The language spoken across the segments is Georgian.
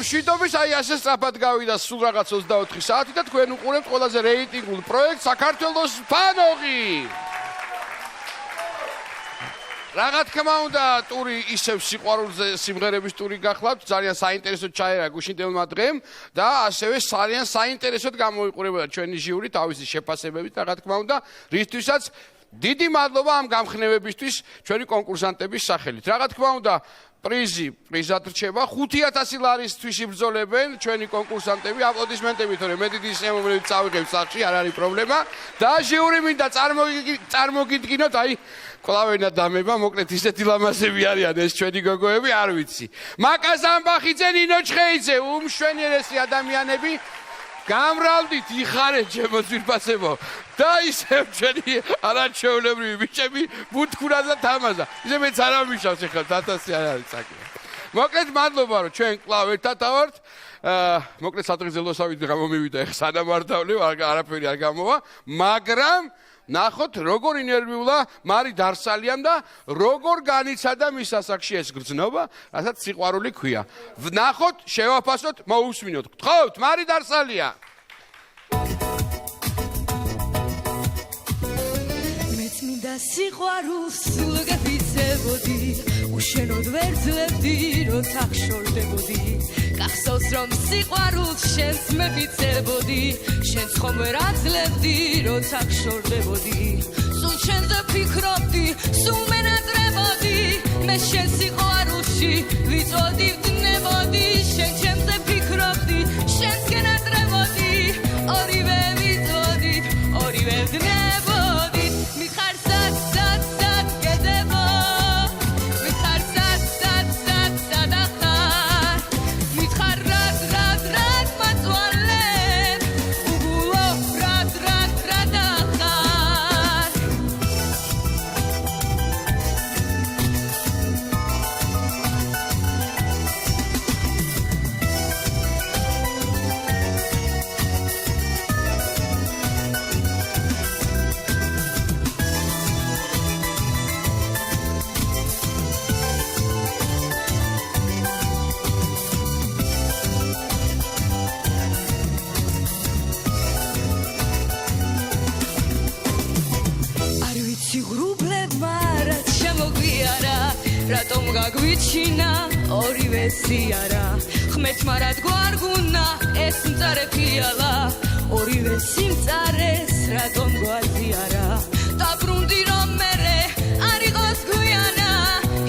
მშვიდობის აი ასე სწრაფად გავიდა სულ რაღაც 24 საათი და თქვენ უყურებთ ყველაზე რეიტინგულ პროექტს საქართველოს ფანოღი. Რაღაც თქმა უნდა, ტური ისევ სიყვარულზე სიმღერების ტური გახლავთ, ძალიან საინტერესოდ ჩაერა გუშინდელმა დღემ და ასევე ძალიან საინტერესოდ გამოიყურებოდა ჩვენი ჟიური თავისი შეფასებებით, რაღაც თქმა უნდა, რისთვისაც დიდი მადლობა ამ გამხნევებისთვის ჩვენი კონკურსანტების სახელით. Რაღაც თქმა უნდა, პრიზად რჩება 5000 ლარისთვის იბრძოლებენ ჩვენი კონკურსანტები, აპლოდისმენტები, თორე მე დიდი შემოვლებით წავიღებ სახში, არ არის პრობლემა და ჟიური მინდა წარმოგიდგინოთ, აი კლავენა დამება, მოკლედ ისეთი ლამაზები არიან ეს ჩვენი გოგოები, არ ვიცი. მაკას ამბახიძე, ნინო ჩხეიძე, უმშვენიერესი ადამიანები, გამრავლდით, იხარეთ ჩემო ძვირფასებო და ისევ ჩვენი არაჩვეულებრივი ბიჭები ბუთქურა და თამაზა. ისე მეც არ ამიშავს ეხლა 1000 არ არის საქმე. მოკლედ მადლობა რომ ჩვენ კლავ ერთად ავართ. მოკლედ სადღეგრძელოსავით გამომივიდა ეხლა სანამართავლე, არაფერი არ გამოვა, მაგრამ ნახოთ როგორ ინერვიულა მარი დარსალიამ და როგორ განიცადა მის ასაკში ეს გრძნობა, რასაც სიყვარული ქვია. ნახოთ, შევაფასოთ, მოусმინოთ. გთხოვთ, მარი დარსალია. მეც მინდა სიყვარულს სულ გეფიცებოდი, უშენოდ ვერ ძლევდი, როცა ხშორდებოდი. გახსოვს რომ სიყვარულს შენს მეფიცებოდი, შენს ხომ ვერ აძლევდი, როცა ხშორდებოდი. სულ შენზე ფიქრობდი, სულ მენატრებოდი, მე შენ სიყვარულში ვიწოდი ვდნებოდი, შენ ჩემზე ფიქრობდი, შენს გენატრებოდი, ორივე ვიწოდით, ორივე ვდნებოდი. მითხარ სად სად სად გედებო, მითხარ სად სად სად სად ახარ, მითხარ რად რად რად მაწვალებ, უგულო რად რად რად ახარ. არ ვიცი ღრუბლებმა რაც შემოგვიარა, რატომ გაგვიჩინა ორივე სიარა, ხმეთმა რა გვარგუნა ეს მწარე ფიალა, ორივე სიმწარეს რატომ გვაზიარა, დაბრუნდი რომ მერე არ იყოს გვიანა,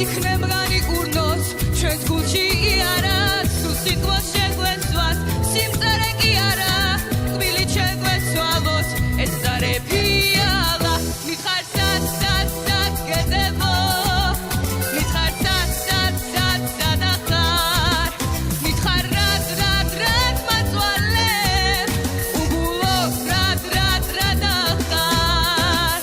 იქნებგან იკურნოს ჩვენს გულში იარა, სულ სიტყვა შეგვესვას სიმწარე კი არა, კბილი შეგვესვალოს ეს მწარე ფიალა. მითხარ სად სად სად გედებო, მითხარ სად სად სად სად ახარ, მითხარ რად რად რად მაწვალებ, უგულო რად რად რად ახარ.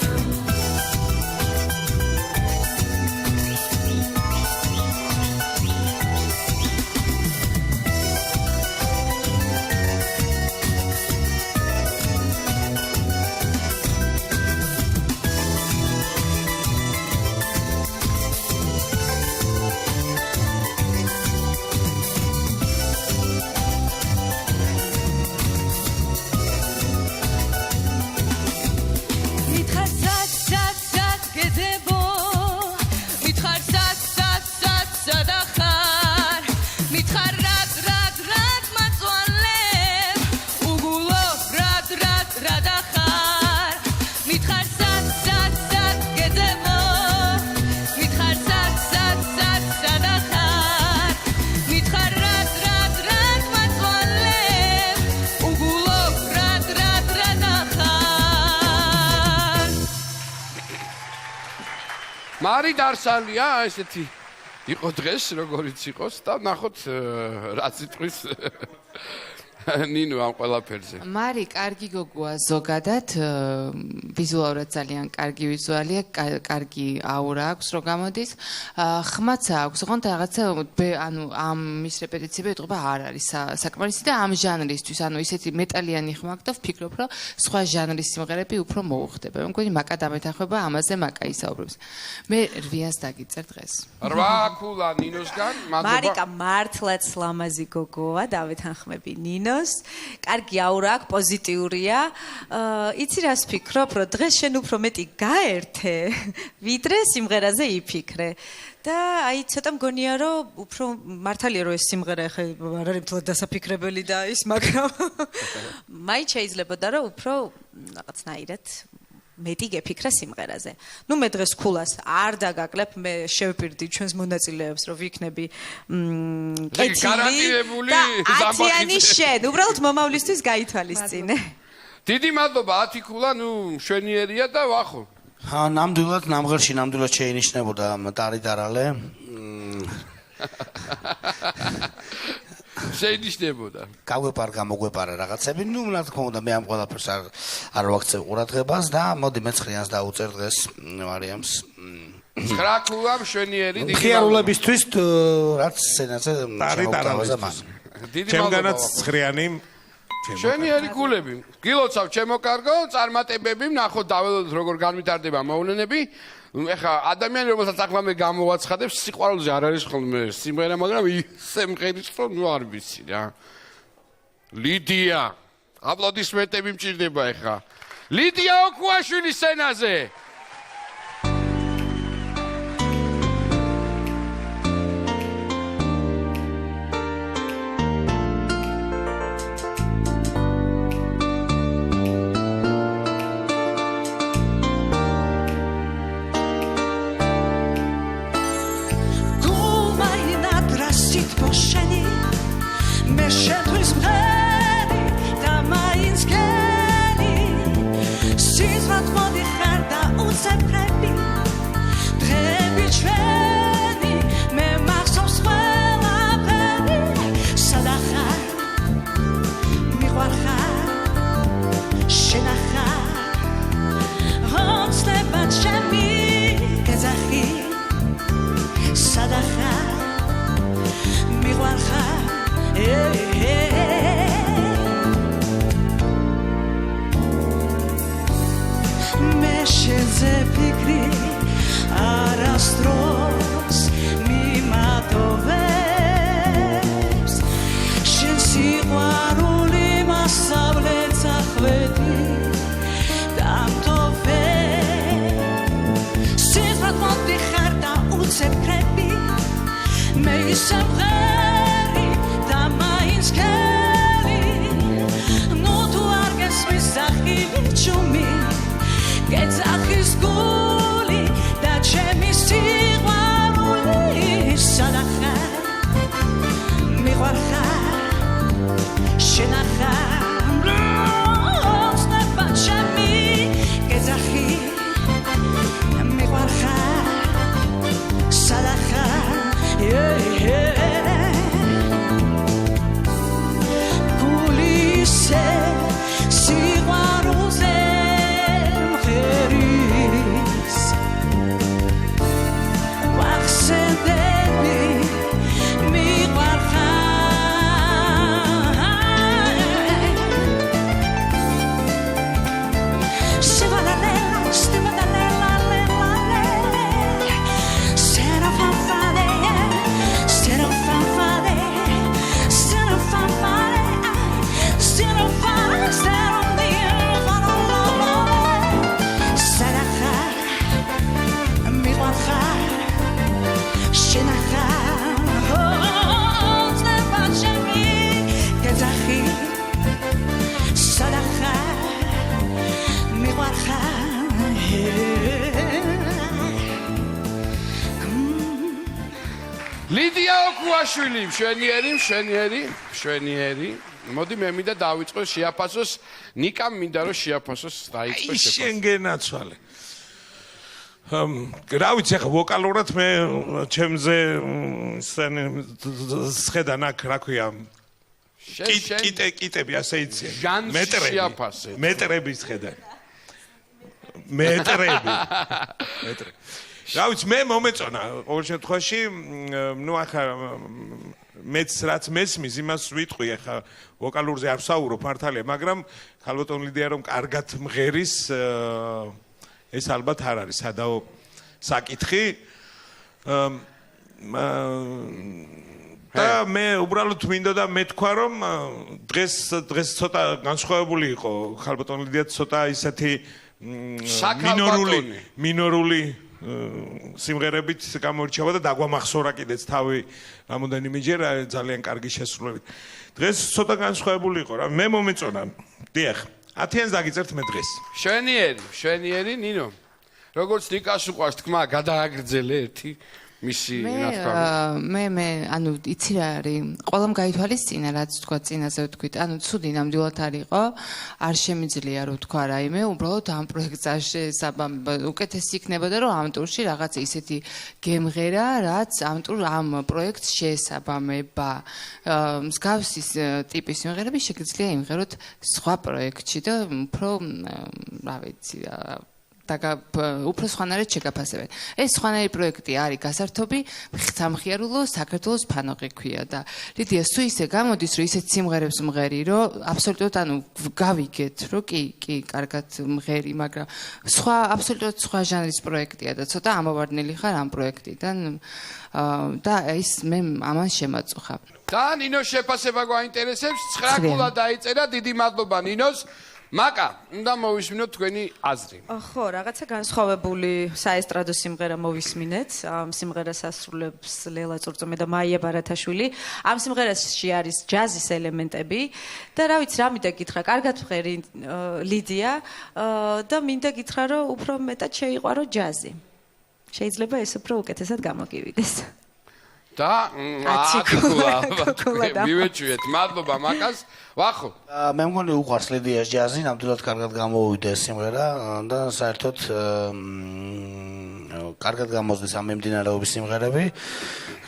მითხარ სად სად სად გედებო, მითხარ სად სად სად სად ახარ, მითხარ რად რად რად მაწვალებ, უგულო რად რად რად ახარ. მითხარ სად სად სად გედებო, მითხარ სად სად სად სად ახარ, მითხარ რად რად რად მაწვალებ, უგულო რად რად რად ახარ. მარი დარსალია, ესეთი იყო დღეს, როგორიც იყოს და ნახოთ რა სიტყვის ნინო ამ ყველაფერზე. მარი კარგი გოგოა ზოგადად, ვიზუალურად ძალიან კარგი ვიზუალია, კარგი აურა აქვს, რო გამოდის. ხმაცა აქვს, ოღონდ რაღაცა ანუ ამ მის რეპეტიციები ეტყობა არ არის საკმარისი და ამ ჟანრისთვის, ანუ ისეთი მეტალიანი ხმა აქვს და ვფიქრობ, რომ სხვა ჟანრის სიმღერები უფრო მოუხდება. მე მგონი მაკა დამეთანხმება, ამაზე მაკა ისაუბრებს. მე 8-ს დაგიწერ დღეს. 8 ქულა ნინოსგან, მადლობა. მარიკა მართლაც ლამაზი გოგოა, დავეთანხმები ნინოს. კარგი აურა აქვს, პოზიტიურია. იცი რას ვფიქრობ, რომ დღეს შენ უფრო მეტი გაერთე, ვიდრე სიმღერაზე იფიქრე. და აი ცოტა მგონია რომ უფრო მართალია რომ ეს სიმღერა ხე არ არის მთლად დასაფიქრებელი და ის მაგრამ მაინც შეიძლებოდა რომ უფრო რაღაცნაირად მეტი გეფიქრა სიმღერაზე. ნუ მე დღეს ქულას არ დაგაკლებ, მე შევპირდი ჩვენს მონაწილეებს, რომ ვიქნები გარანტირებული ზამბახი შენ, უბრალოდ მომავლისთვის გაითვალისწინე. დიდი მადლობა 10 ქულა, ნუ შვენიერია და ვახო. ნამდვილად ნამღერში ნამდვილად შეინიშნებოდა ტარიდარალე. შეინიშნებოდა. გაგვეპარ გამოგვეპარა რაღაცები, ნუ რა თქმა უნდა მე ამ ყველაფერს არ ვაქცევ ყურადღებას და მოდი მე 9-იანს დაუწერ დღეს მარიამს. 9 ქულა შვენიერი დიდი მხიარულებისთვის რაც სცენაზე ტარიდარალე. დიდი ჩემგანაც მადლობა. 9-იანი შვენიერი ქულები. გილოცავ ჩემო კარგო, წარმატებები, ნახოთ დაველოდოთ როგორ განვითარდება მოვლენები. ეხა ადამიანი რომელსაც ახლა მე გამოვაცხადებ, სიყვარულზე არ არის ხოლმე სიმღერა, მაგრამ ისე მღერის რომ ნუ არ ვიცი რა. ლიდია. აპლოდისმენტები მჭირდება ეხა. ლიდია ოქუაშვილი სცენაზე. მე შეთვის მღერი და მაინც გელი სიზღად მოდიხარ და უცებრები დღეები ჩვენი მე მახსოვს ყველაფერი სადახარ მიყვარხარ შენახარ ოცნება ჩემი გეძახი სადახარ მიყვარხარ მე შენზე ფიქრი არასდროს მიმატოვებს შენ სიყვარული მასავლეთ ახვედი დამტოვე სიზღად მოდიხარ და უცებრები მე ისე მღერი და მაინც გელი ნუ თუ არ გესმის სახილი ჩუმი გეძახის გული და ჩემი სიყვარული სადახარ მიყვარხარ შენახარ ოცნება ჩემი გეძახი მიყვარხარ სადახარ გულისე სიყვარულზე მღერის ვახსენდები მიყვარხარ ლიდია ოქუაშვილი, შვენიერი. მოდი მე მინდა დავიწყო შეაფასოს, ნიკამ მინდა რომ შეაფასოს დაიწყო შეფასო. შენგენაცვალე. რა ვიცი ახლა ვოკალურად მე ჩემზე სხედან აქ რა ქვია კიტები ასე იციან. ჟანრში შეაფასეთ. მეტრების ხედავ. მეტრები. რა ვიცი, მე მომეწონა ყოველ შემთხვევაში, ნუ ახლა მეც რაც მესმის იმას ვიტყვი, ახლა ვოკალურზე არ ვსაუბრობ მართალია, მაგრამ ხალბატონ ლიდია რომ კარგად მღერის, ეს ალბათ არ არის სადაო საკითხი. და მე უბრალოდ მინდოდა მეთქვა რომ დღეს ცოტა განსხვავებული იყო ხალბატონ ლიდია ცოტა ისეთი მინორული სიმღერებით გამოირჩევა და დაგვამახსოვრა კიდეც თავი რამოდენიმეჯერ ძალიან კარგი შესრულებით. დღეს ცოტა განსხვავებული იყო რა. მე მომეწონა. დიახ, 10-იანს დაგიწერთ მე დღეს. შვენიერი ნინო. როგორც ნიკას უყვარს თქმა გადააგრძელე ერთი მისი რა თქმა უნდა. მე ანუ იცი რა არის, ყველამ გაითვალისწინა რაც თქვა წინაზე ვთქვით. ანუ ცუდი ნამდვილად არ იყო, არ შემიძლია რომ თქვა რაიმე, უბრალოდ ამ პროექტს არ შესაბამება. უკეთესი იქნებოდა რომ ამ ტურში რაღაც ისეთი გემღერა, რაც ამ პროექტს შეესაბამება. მსგავსი ტიპის სიმღერები შეგიძლია იმღეროთ სხვა პროექტში და უფრო რა ვიცი უფრო სხვანაირად შეგაფასებენ. ეს სხვანაირი პროექტი არის გასართობი, სამხიარულო საქართველოს ფანოყი ქვია და ლიდია სულ ისე გამოდის, რომ ისეთ სიმღერებს მღერი, რომ აბსოლუტურად ანუ გავიგეთ, რომ კი, კარგად მღერი, მაგრამ აბსოლუტურად სხვა ჟანრის პროექტია და ცოტა ამოვარდნილი ხარ ამ პროექტიდან და ის მე ამან შემაწუხა. და ნინოს შეფასება გვაინტერესებს, 9 კულა დაიწერა, დიდი მადლობა ნინოს. მაკა, უნდა მოვისმინოთ თქვენი აზრი. ხო, რაღაცა განსხვავებული საესტრადო სიმღერა მოვისმინეთ. ამ სიმღერას ასრულებს ლელა წურწუმი და მაია ბარათაშვილი. ამ სიმღერაში არის ჯაზის ელემენტები და რა ვიცი, რა მინდა გითხრა, კარგად ვღერი ლიდია და მინდა გითხრა, რომ უფრო მეტად შეიყვარო ჯაზი. შეიძლება ეს უფრო უკეთესად გამოგივიდეს. და 10 კულა მივეჭვიეთ. მადლობა მაკას. ვახო. მე მგონი უყვარს ლიდიას ჯაზი, ნამდვილად კარგად გამოვიდა ეს სიმღერა და საერთოდ კარგად გამოსდეს ამ მიმდინარეობის სიმღერები.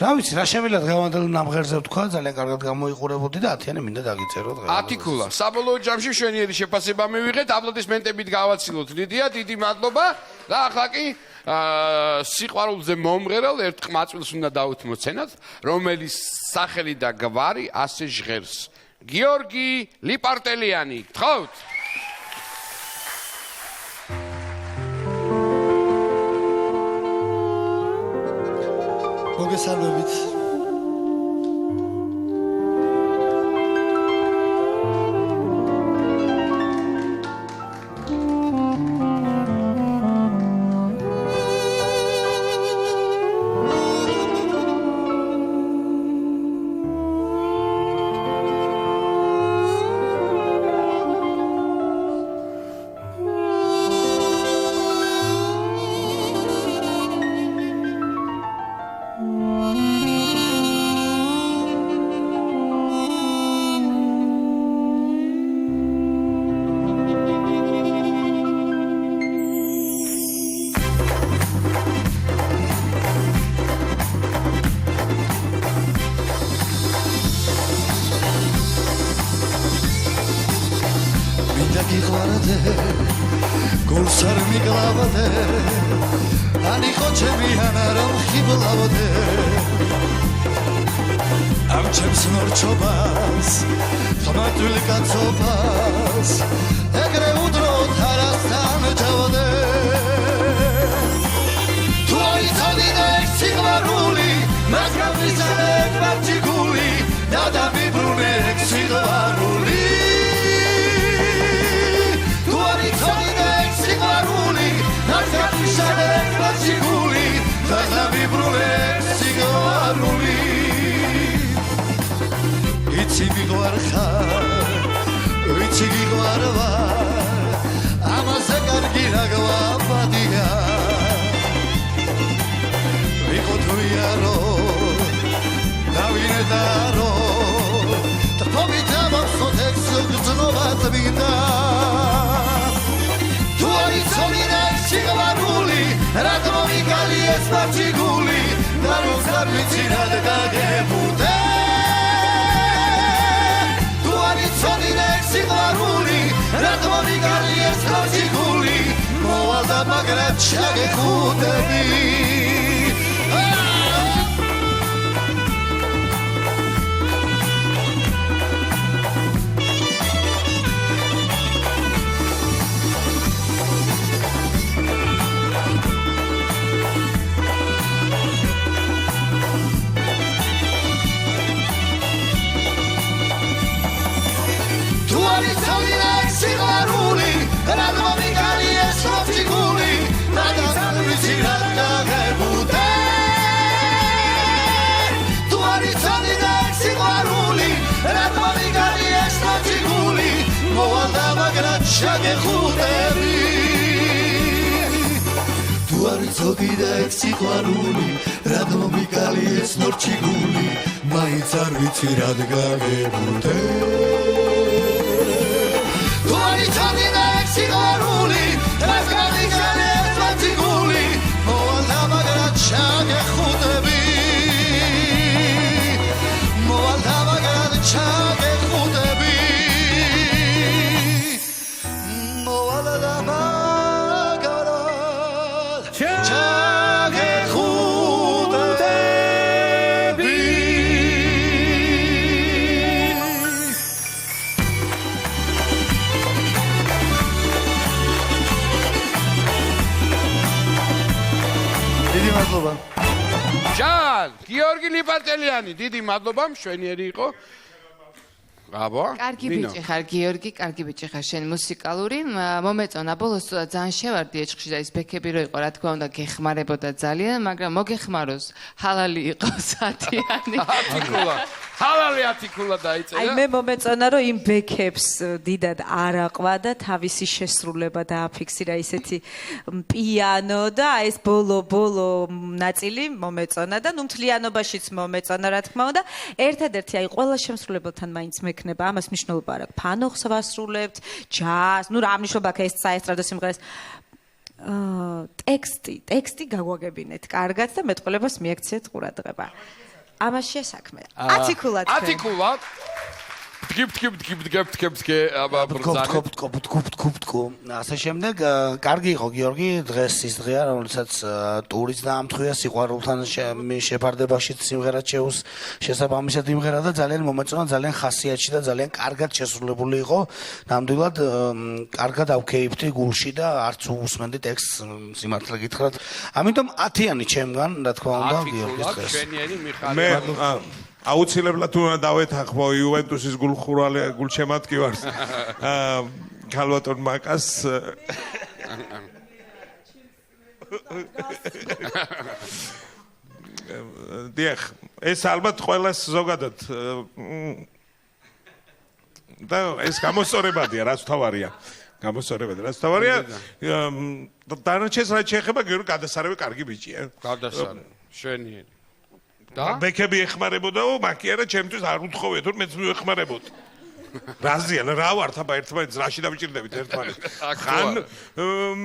რა ვიცი, რა შემიძლია დღევანდელ ნამღერზე ვთქვა, ძალიან კარგად გამოიყურებოდი და 10-იანი მინდა დაგიწერო დღეს. 10 კულა. საბოლოო ჯამში შვენიერი შეფასება მივიღეთ. აპლოდისმენტებით გავაცილოთ ლიდია, დიდი მადლობა. და ახლა კი სიყვარულზე მომღერალ ერთ ყმაწვილს უნდა დაუთმოთ სცენად, რომელიც სახელი და გვარი ასე ჟღერს. გიორგი ლიპარტელიანი, გთხოვთ. მოგესალმებით. მაგრამ ჩაგეხუტები შაგეხუტები თუ არ იცოდი და ეგ სიყვარული რატომ მიკალი ეს ნორჩი გული მაინც არ ვიცი რად გაგებუდე თუ არ იცოდი და ეგ სიყვარული რატომ მიკალი ეს ნორჩი გული მოვალდა მაგრამ შაგეხუტები მოვალდა მაგრამ შაგეხუტები ჯან, გიორგი ლიპარტელიანი, დიდი მადლობა, მშვენიერი იყო. აბა, კარგი ბიჭი ხარ, გიორგი, კარგი ბიჭი ხარ, შენ მუსიკალური. მომეწონა ბოლოს ძალიან შევარდი ეჭხში და ის ბექები რო იყო, რა თქმა უნდა, გეხმარებოდა ძალიან, მაგრამ მოგეხმაროს, ჰალალი იყოს ათიანი. ათიკულა. ჰალალი ათიკულა დაიწერა. აი მე მომეწონა რომ იმ ბექებს დიდად არ აყვა და თავისი შესრულება დააფიქსირა ისეთი პიანო და აი ეს ბოლო ნაწილი მომეწონა და ნუ მთლიანობაშიც მომეწონა რა თქმა უნდა. ერთადერთი აი ყველა შემსრულებელთან მაინც მექნება, ამას მნიშვნელობა არ აქვს. ფანოხს ვასრულებთ, ჯაზ, ნუ რა მნიშვნელობა აქვს ეს საესტრადო სიმღერას. ტექსტი გაგვაგებინეთ კარგად და მეტყველებას მიაქციეთ ყურადღება. ამაშია საქმე. ათიკულად. ტკიპ აბა ბრძანე. ასე შემდეგ კარგი იყო გიორგი დღეს ის დღეა რომელსაც ტურიც დაამთხვია სიყვარულთან შეფარდებაში სიმღერა ჩეუს შესაბამისად იმღერა და ძალიან მომეწონა ძალიან ხასიათში და ძალიან კარგად შესრულებული იყო ნამდვილად კარგად ავქეიფთი გულში და არც უსმენდი ტექსტს სიმართლე გითხრათ ამიტომ 10-იანი ჩემგან რა თქმა უნდა გიორგის დღეს მე აუცილებლად უნდა დავეთანხმო იუვენტუსის გულშემატკივარს ქალბატონ მაკას დიახ ეს ალბათ ყველას ზოგადად და ეს გამოსწორებადია რაც თავარია დანარჩენს რაც შეეხება გიორგი გადასარევი კარგი ბიჭია გადასარევი შვენიერი და ბექები ეხმარებოდაო მაკიარა ჩემთვის არ უთხოვე თუ მეც მიეხმარებოდ რაზიან რა ვართ აბა ერთმანეთს რაში დავიჭირდებით ერთმანეთს ხან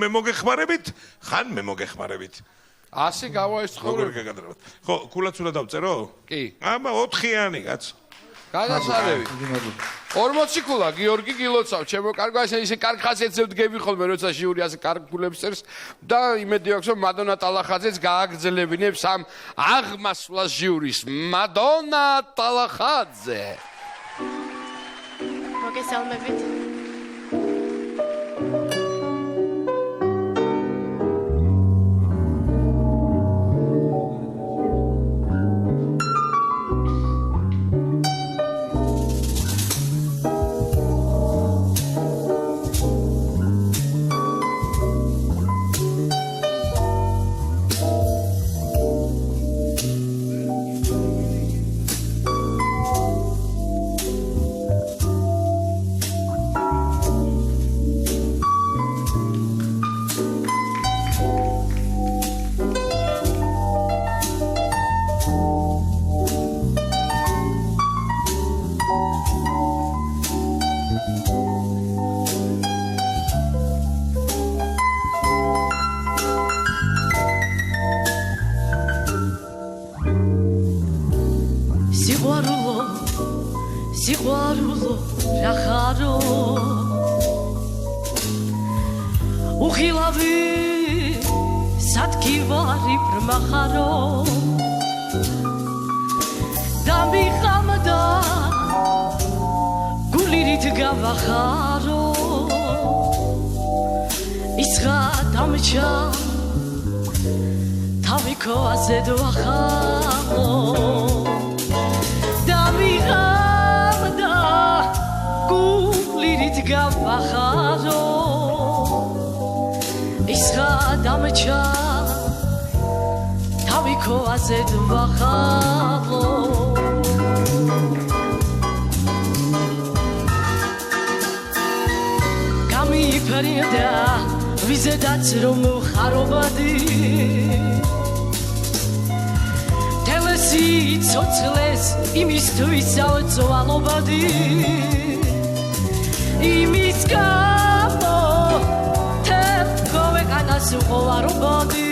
მე მოგეხმარებით ხან მე მოგეხმარებით ასე გავაესწრებ ხო კულაც უნდა დავწერო კი აბა 4-იანი კაცო გადასარევი 40 კულა გიორგი გილოცავ ჩემო კარგო ესე კარგ ხასიათზე ვდგები ხოლმე როცა ჟიური ასე კარგ გულებს წერს და იმედი აქვს რომ მადონა ტალახაძეც გააგრძელებინებს ამ აღმასვლას ჟიურის მადონა ტალახაძე მოგესალმებით სიყვარულო რა ხარო უხილავი სადგივარი ბრმახარო და მიხამდა გულირით გავახარო ისღა დამჭა თავი ქოაზე დავახარო და მიხამდა გულირით გავახარო ისღა დამჭა თავი ქოაზე დავახარო გამიფარდა ვიზედაც რომ ხარობადი თელესი ცოცხლეს იმისთვის ავწვალობადი იმის გამო თევგოვეკანას უყოვარობადი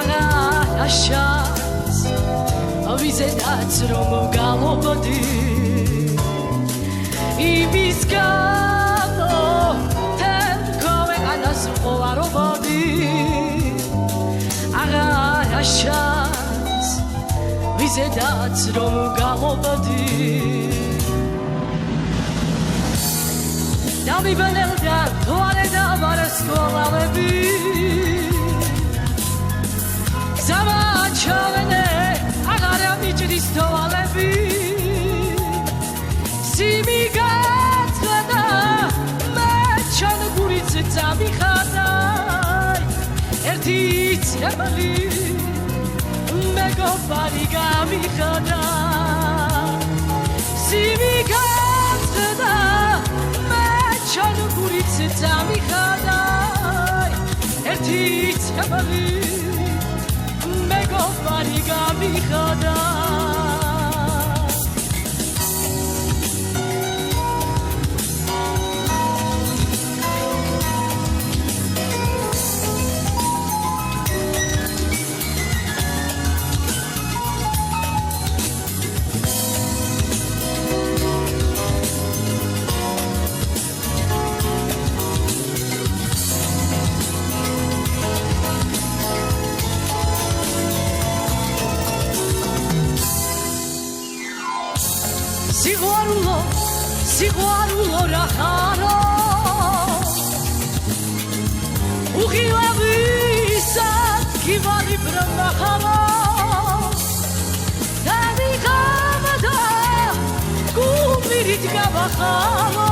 აღაშას ვიზედაც რომ გალობადი იმის გამო თევგოვეკანას უყოვარობადი აღაშას ვიზედაც რომ გალობადი დამიბნელდა თوارე და ვარსკვლავები ზამაჩავენე აღარ ამიჭრის თვალები სიმიგაცხადა მე ჩან გურიც წამიხადაი ერთი ცემალი მეგობარი გამიხადა სიმიგაცხადა მე ჩან გურიც წამიხადაი ერთი ცემალი მეგობარი გამიხადა სიყვარულო რა ხარო უხილავისად გივარი ბრმახარო და მიხამდა გულირით გავახარო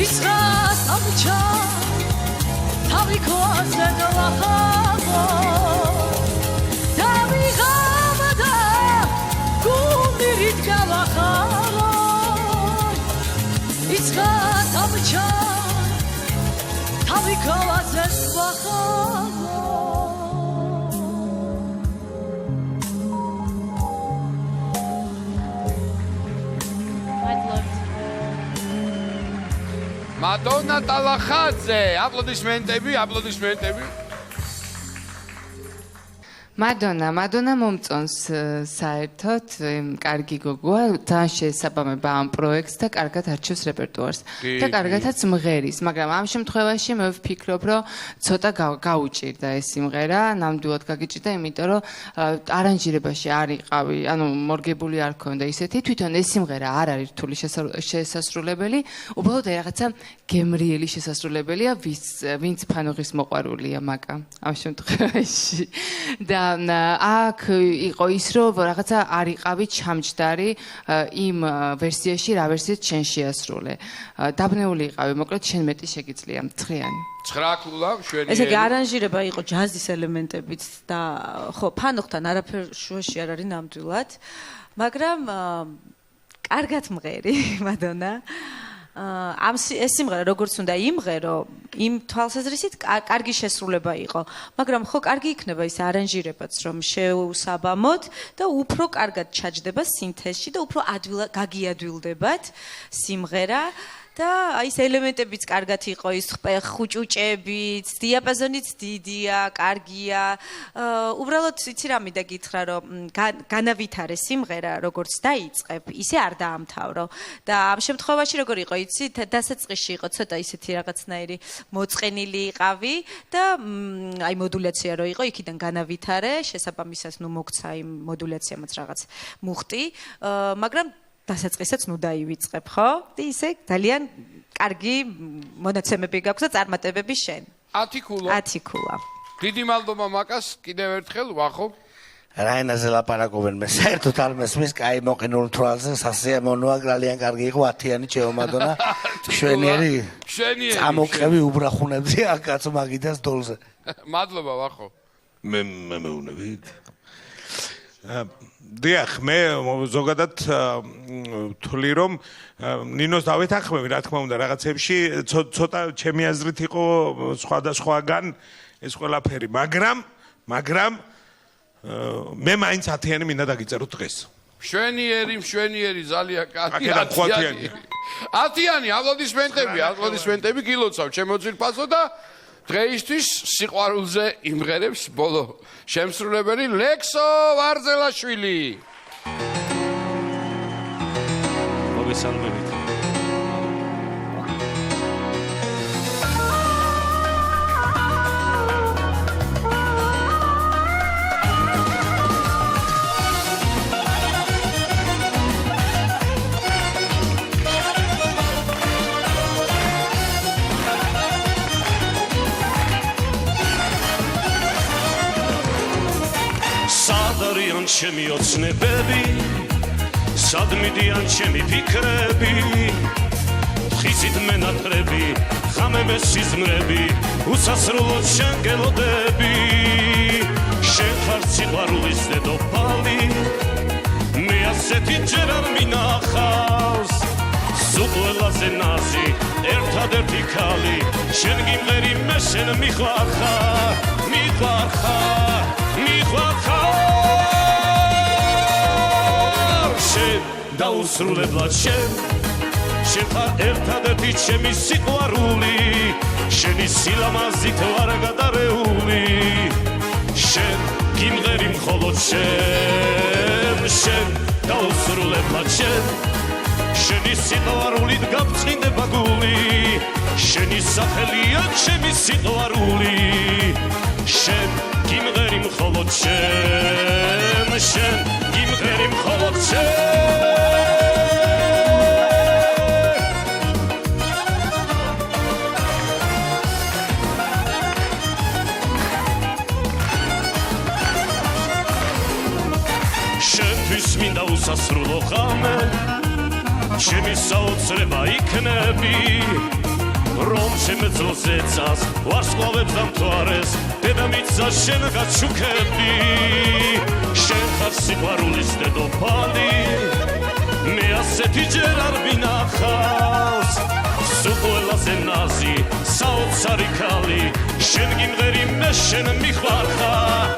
ისღა დამჭა თავი ქოაზე დავახარო და მიხამდა გულირით გავახარო ისღა დამჭა თავი ქოაზე დავახარო მადონა ტალახაძე, აპლოდისმენტები. მადონა მომწონს საერთოდ, კარგი გოგოა, ძალიან შეესაბამება ამ პროექტს და კარგად არჩევს რეპერტუარს. და კარგადაც მღერის, მაგრამ ამ შემთხვევაში მე ვფიქრობ, რომ ცოტა გაუჭირდა ეს სიმღერა, ნამდვილად გაგიჭირდა, იმიტომ რომ არანჟირებაში არ იყავი, ანუ მორგებული არ ქონდა ისეთი, თვითონ ეს სიმღერა არ არის რთული შესასრულებელი, უბრალოდ რაღაცა გემრიელი შესასრულებელია, ვინც ფანუღის მოყვარულია მაკა ამ შემთხვევაში. და აქ იყო ის, რომ რაღაცა არ იყავი ჩამჯდარი იმ ვერსიაში, რა ვერსიით შენ შეასრულე. დაბნეული იყავი, მოკლედ შენ მეტი შეგიძლია, მცხრიანი. 9 ქულა შვენიერი. ესე იგი არანჟირება იყო ჯაზის ელემენტებით და ხო, ფანუხთან არაფერ შუაში არ არის ნამდვილად, მაგრამ კარგად მღერი, მადონა. ეს სიმღერა როგორც უნდა იმღერო, იმ თვალსაზრისით კარგი შესრულება იყო, მაგრამ ხო კარგი იქნება ის არანჟირებაც, რომ შეუსაბამოთ და უფრო კარგად ჩაჯდება სინთეზში და უფრო გაგიადვილდებათ სიმღერა და აი ეს ელემენტებიც კარგად იყო, ის ხუჭუჭებიც, დიაპაზონიც დიდია, კარგია. უბრალოდ იცი რა მინდა გითხრა, რომ განავითარე სიმღერა როგორც დაიწყებ, ისე არ დაამთავრო. და ამ შემთხვევაში როგორ იყო, იცი, დასაწყისში იყო ცოტა ისეთი რაღაცნაირი მოწყენილი იყავი და აი მოდულაცია რო იყო, იქიდან განავითარე, შესაბამისად ნუ მოგცა იმ მოდულაციამაც რაღაც მუხტი, მაგრამ დასაწყისაც ნუ დაივიწყებ, ხო? და ისე ძალიან კარგი მონაცემები გაქვს და წარმატებები შენ. 10 ქულა. 10 ქულა. დიდი მადლობა მაკას, კიდევ ერთხელ ვახო. რაინაზე ლაპარაკობენ მე საერთოდ არ მესმის, კაი მოყინულ თვალზე სასიამოვნოა, ძალიან კარგი იყო 10-იანი ჩემომადონა. შვენიერი. წამოყევი უბრახუნებზე აქ კაცო მაგიდას დოლზე. მადლობა ვახო. მე მეუნებით. დიახ, მე ზოგადად თვლი რომ ნინოს დავეთანხმები, რა თქმა უნდა, რაღაცებში ცოტა ჩემი აზრით იყო სხვადასხვაგან ეს ყველაფერი, მაგრამ მე მაინც 10-იანი მინდა დაგიწეროთ დღეს. მშვენიერი ძალიან კარგი 10-იანი. 10-იანი, აპლოდისმენტები გილოცავ ჩემო ძვირფასო და დღეისთვის სიყვარულზე იმღერებს ბოლო შემსრულებელი ლექსო ვარძელაშვილი. მოგესალმებით. სადარიან ჩემი ოცნებები, სად მიდიან ჩემი ფიქრები, ხიზით მენატრები, ხამებე სიზმრები, უსასრულოდ შენ გელოდები, შენ ხარ სიყვარულის დედოფალი, მე ასეთი ჯერ არ მინახავს, სულ ყველაზე ნაზი, ერთადერთი ქალი, შენ გიმღერი მე შენ მიხვახარ, შენ დაუსრულებლად შენ ხარ ერთადერთი ჩემი სიყვარული, შენი სილამაზით ვარ გადარეული, შენ გიმღერი მხოლოდ შენ დაუსრულებლად შენი სიყვარულით გავწყინდება გული, შენი სახელია ჩემი სიყვარული, შენ გიმღერი მხოლოდ შენ გიმღერი მხოლოდ შენთვის მინდა უსასრულო ხამე, ჩემი საოცრება იქნები, რომ შემეძლოზე წას ვარსკვლავებს დამთვარეს, დედამიწა შენ გაჩუქები, შენ ხარ სიყვარულის დედოფალი, მე ასეთი ჯერ არ მინახავს, სულ ყველაზე ნაზი, საოცარი ქალი, შენ გიმღერი მე შენ მიხვარხარ,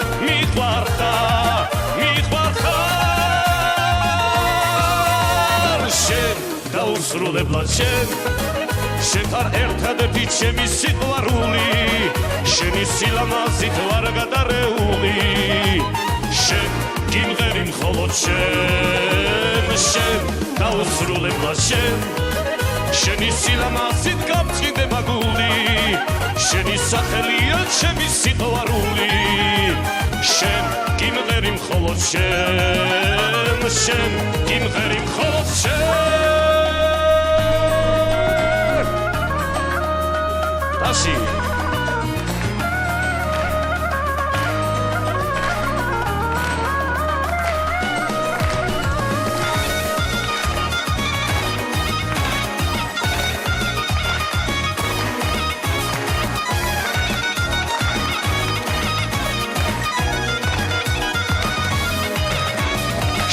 შენ დაუსრულებლად შენ ხარ ერთადერთი ჩემი სიყვარული, შენი სილამაზით ვარ გადარეული, შენ გიმღერი მხოლოდ შენ დაუსრულებლად შენი სილამაზით გავწყინდება გული, შენი სახელია ჩემი სიყვარული, შენ გიმღერი მხოლოდ შენ გიმღერი მხოლოდ Asi.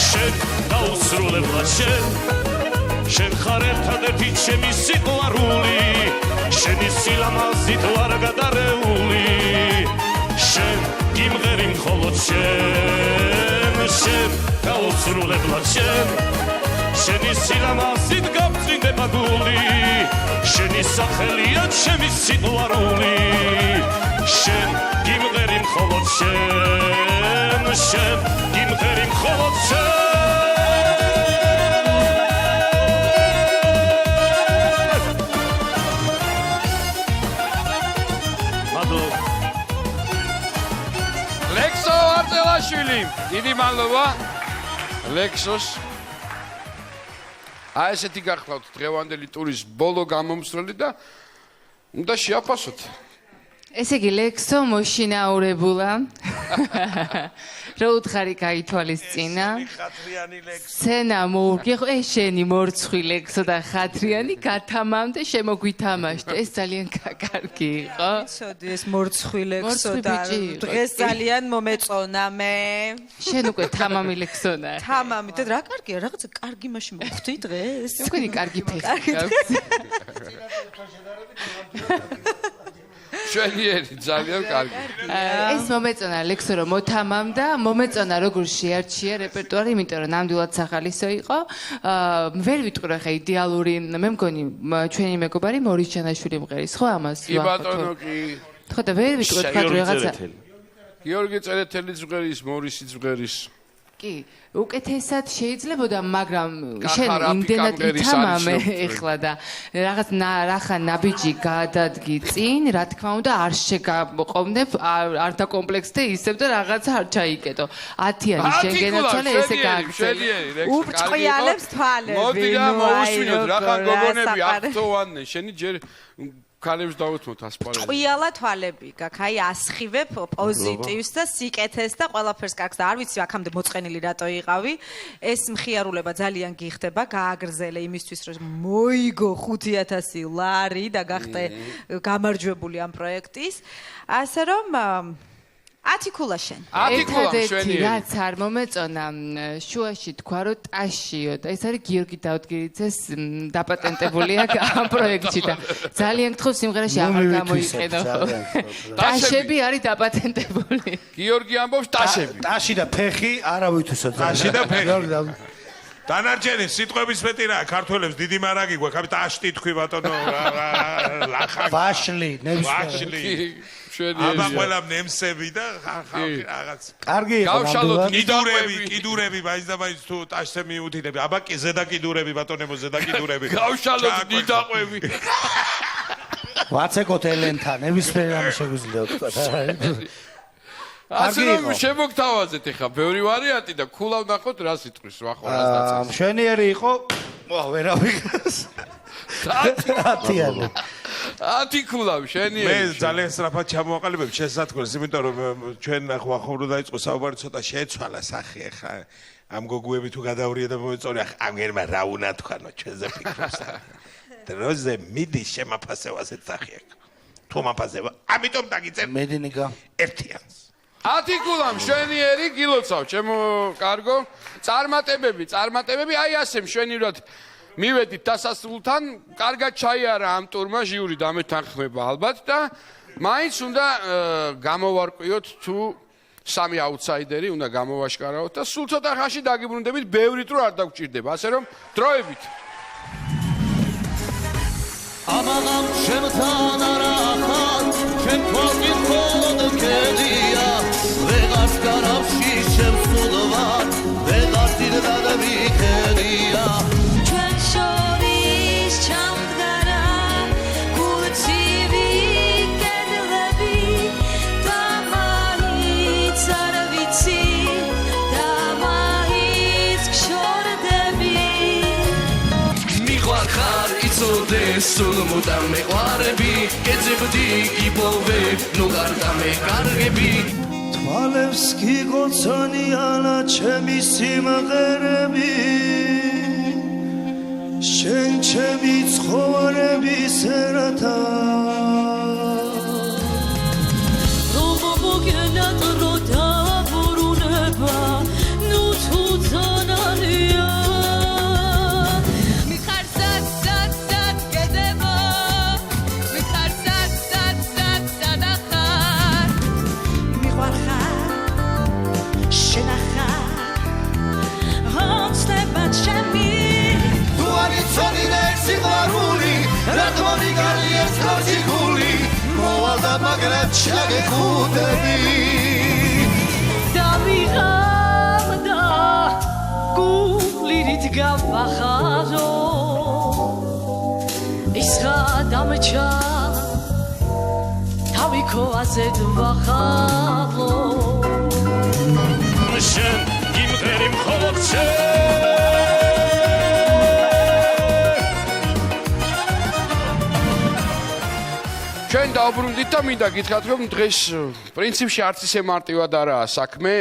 შენ დაუსრულებლად შენ ხარ ერთადერთი ჩემი სიყვარული, შენი სილამაზით ვარ გადარეული, შენ გიმღერი მხოლოდ შენ დაუსრულებლად შენი სილამაზით გავწინდება გული შენი სახელია ჩემი სიყვარული შენ გიმღერი მხოლოდ შენ გიმღერი მხოლოდ შენ ლექსო არწელაშვილი დიდი მადლობა ლექსოს აი ესეთი გახლავთ დღევანდელი ტურის ბოლო გამომსვლელი და უნდა შეაფასოთ ესე იგი ლექსო მოშინაურებულა რო უთხარი გაითვალისწინა სცენა მოურგე ხო ეს შენი მორცხვი ლექსო და ხათრიანი გათამამდე შემოგვითამაშდა ეს ძალიან კარგი იყო ვიცოდი ეს მორცხვი ლექსო და დღეს ძალიან მომეწონა მე შენ უკვე თამამი ლექსონა თამამი და რა კარგია რაღაცა კარგი მაშინ მოხდი დღეს თქვენი კარგი ფეხი გაქვს შვენიერი ძალიან კარგი ეს მომეწონა ლექსო რომ მოთამამდა მომეწონა როგორ შეარჩია რეპერტუარი იმიტომ რომ ნამდვილად სახალისო იყო ვერ ვიტყვი რა ხა იდეალური მე მგონი ჩვენი მეგობარი მორის ჯანაშვილი მღერის ხო ამას კი ბატონო კი ხო და ვერ ვიტყვი თქვა რაღაცა გიორგი წერეთელის მღერის მორისის მღერის კი უკეთესად შეიძლებოდა მაგრამ შენ იმდენად ითამამე ეხლა და რაღაც რახან ნაბიჯი გადადგი წინ რა თქმა უნდა არ შეგაყოვნებ არ დაკომპლექსდე ისევ და რაღაცა არ ჩაიკეტო 10-იანი შენ გენაცვალე ესე გააგრძელე ურჭყიალებს თვალები მოდი რა მოусმინოთ რახან გოგონები ახტოვანდნენ შენი ჯერ ქალებს დავუთმოთ ასპარეზი. ყიალა თვალები გაქვს, აი ასხივებ პოზიტივს და სიკეთეს და ყველაფერს კარგს და არ ვიცი აქამდე მოწყენილი რატო იყავი. ეს მხიარულება ძალიან გიხდება, გააგრძელე იმისთვის რომ მოიგო 5000 ლარი და გახდე გამარჯვებული ამ პროექტის. ასე რომ 10 ქულა შენ. 10 ქულა შენი. რაც არ მომეწონა შუაში თქვა რომ ტაშიო და ეს არის გიორგი დაუდგირიძეს დაპატენტებულია ამ პროექტში და ძალიან გთხოვ სიმღერაში აღარ გამოიყენო. ტაშები არის დაპატენტებული. გიორგი ამბობს ტაშები. ტაში და ფეხი არავითვისო. ტაში და ფეხი. დანარჩენი სიტყვების მეტი რა ქართველებს დიდი მარაგი გვაქვს ამით აშტი თქვი ბატონო ლახა ვაშლი ნებისმიერი აბა ყველა ნემსები და ხალხი რაღაც კარგი იყო გავშალოთ კიდურები მაინც და მაინც თუ ტაშზე მიუთიდები აბა კი ზედა კიდურები ბატონებო ზედა კიდურები გავშალოთ ნიდაყვები ვაცეკოთ ელენთან ნებისმიერი რამე შეგვიძლია თქვა ასე რომ შემოგთავაზეთ ეხა ბევრი ვარიანტი და ქულა ვნახოთ რა სიტყვის რა ხო რას დაწეს მშვენიერი იყო ვერავიღეს 10-იანი 10 ქულა მშვენიერი მე ძალიან სწრაფად ჩამოვაყალიბებ შესაძლოა იმიტომ რომ ჩვენ ახლა დაიწყო საუბარი ცოტა შეეცვალა სახე ეხა ამ გოგუები თუ გადავრია და მოეწონე ამერმა რა უნდა თქვანო ჩვენზე ფიქრობს დროზე მიდის შემაფასევაზე სახე თუ მაფასევა ამიტომ დაგიწერ მედინიკა ერთიანს 10 ქულა მშვენიერი გილოცავ ჩემო კარგო წარმატებები აი ასე მშვენივრად მივედით დასასრულთან კარგად ჩაიარა ამ ტურმა ჟიური დამეთანხმება ალბათ და მაინც უნდა გამოვარკვიოთ თუ სამი აუთსაიდერი უნდა გამოვაშკარავოთ და სულ ცოტა ხანში დაგიბრუნდებით ბევრი ტურ არ დაგჭირდება ასე რომ დროებით ამაღამ შემთან არახან ჩვენ თვალით მხოლოდ მგედია ვეღარს გარავში შემსულვარ ვეღარ დიდდა და მიხედია ჩვენ შორის ჩამდგარა გულწივი კედლები და მაინც არ ვიცი და მაინც გშორდები მიყვარხარ იცოდეს სულ მუდამ მეყვარები გეძებდი გიპოვე ნუ გარდა მე კარგები თვალებს გიგოცანიანა ჩემი სიმღერები შენ ჩემი ცხოვრების ერათა რომ მოგენათ რო დაბრუნება ნუ თუ თანალია Shinacha, hot step and shami. ხუდები დამიღამდა გულით გავახარო ისღა დამჭა თავი ქოაზედ ვახალო შენ იმღერი მხოლოდ შენ ჩვენ დავბრუნდით და მინდა გითხრათ რომ დღეს პრინციპში არც ისე მარტივად არაა საქმე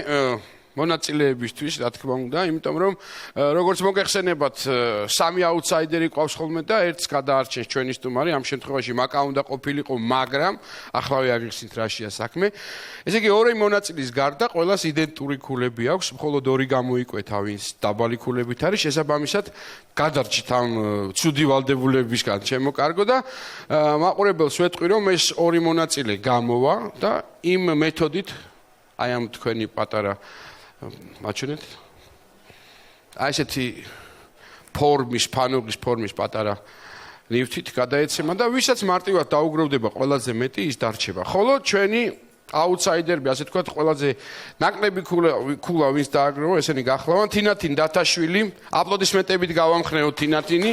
მონაწილეებისთვის, რა თქმა უნდა, იმიტომ რომ როგორც მოგეხსენებათ, სამი აუთსაიდერი ყავს ხოლმე და ერთს გადაარჩენს ჩვენი სტუმარი, ამ შემთხვევაში მაკა უნდა ყოფილიყო, მაგრამ ახლავე აღიხსნით რაშია საქმე. ესე იგი, ორი მონაწილის გარდა ყველას იდენტური ქულები აქვს, მხოლოდ ორი გამოიკვეთა, ვინც დაბალი ქულებით არის, შესაბამისად გადარჩით ამ ცუდი ვალდებულებისგან, ჩემო კარგო და მაყურებელს ვეტყვი, რომ ეს ორი მონაწილე გამოვა და იმ მეთოდით აი ამ თქვენი პატარა მაჩვენეთ აი ესეთი ფორმის, ფანოგის ფორმის პატარა ნივთით გადაეცემა და ვისაც მარტივად დაუგროვდება ყველაზე მეტი ის დარჩება. ხოლო ჩვენი აუთსაიდერები, ასე თქვათ, ყველაზე ნაკლები ქულა ვინც დააგროვა, ესენი გახლავან თინათინ დათაშვილი, აპლოდისმენტებით გავამხნევოთ თინათინი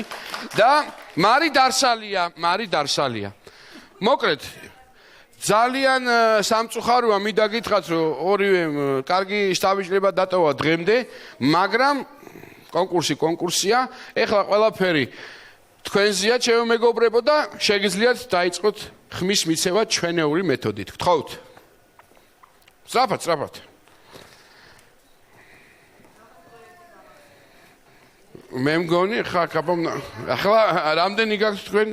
და მარი დარსალია. მოკლედ ძალიან სამწუხაროა მინდა გითხრათ რომ ორივე კარგი შთაბეჭდილება დატოვა დღემდე, მაგრამ კონკურსია, ეხლა ყველაფერი თქვენზეა, ჩემო მეგობრებო და შეგიძლიათ დაიწყოთ ხმის მიცემა ჩვენეული მეთოდით. გთხოვთ. სწრაფად. მე მგონი ახლა რამდენი გაქვთ თქვენ?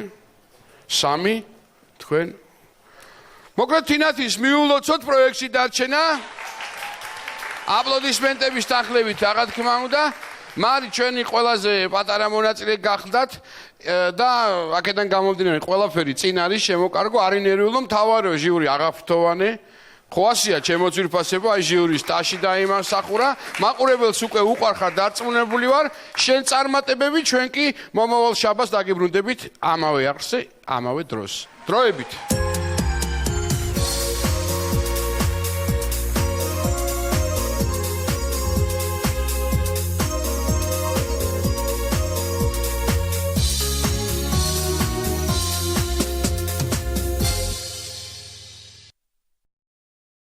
3 თქვენ მოკლედ თინათის მიულოცოთ პროექტში დარჩენა. აპლოდისმენტების თანხლებით, რა თქმა უნდა. მარი ჩვენი ყველაზე პატარა მონაწილე გახდათ და აქედან გამომდინარე ყველაფერი წინ არის შემოკარგო, არ ინერვიულო, მთავარია ჟიური აღაფრთოვანე. ხო ასია ჩემო ძვირფასებო, აი ჟიურის ტაში დაიმსახურა. მაყურებელს უკვე უყვარხარ დარწმუნებული ვარ, შენ წარმატებები, ჩვენ კი მომავალ შაბათს დაგიბრუნდებით ამავე არხზე, ამავე დროს. დროებით.